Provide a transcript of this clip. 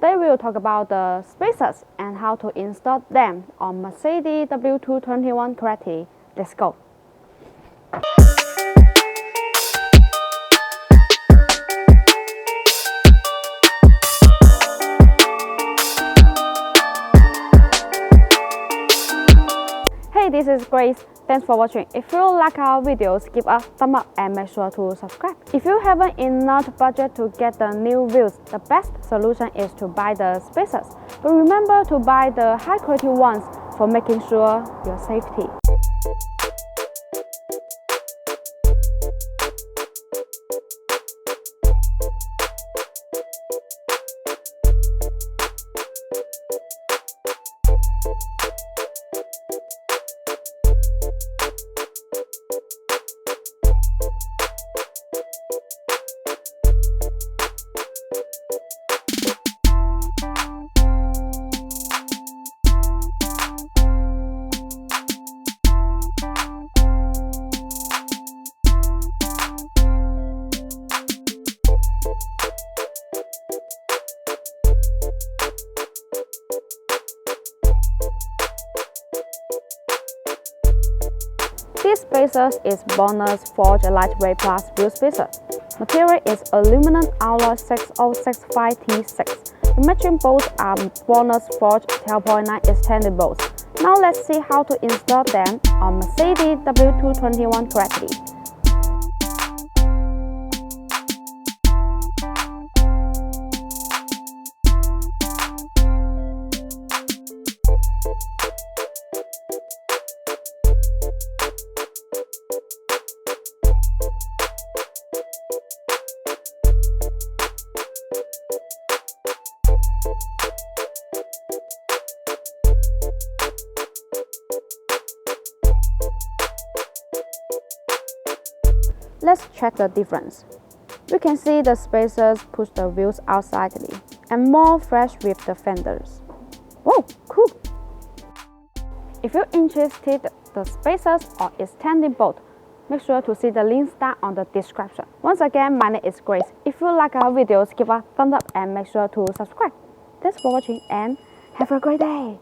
Today we will talk about the spacers and how to install them on Mercedes W221 correctly. Let's go! Hey, this is Grace. Thanks for watching. If you like our videos, give a thumb up and make sure to subscribe. If you haven't enough budget to get the new wheels, the best solution is to buy the spacers. But remember to buy the high quality ones for making sure your safety. This spacer is BONOSS Forged Lightweight Plus Wheel Spacer. Material is aluminum alloy 6065T6. The matching bolts are BONOSS Forged 12.9 extended bolts. Now let's see how to install them on Mercedes W221 correctly. Let's check the difference. We can see the spacers push the wheels out slightly and more fresh with the fenders. Whoa, cool! If you're interested in the spacers or extending bolt, make sure to see the links down on the description. Once again, my name is Grace. If you like our videos, give a thumbs up and make sure to subscribe. Thanks for watching and have a great day!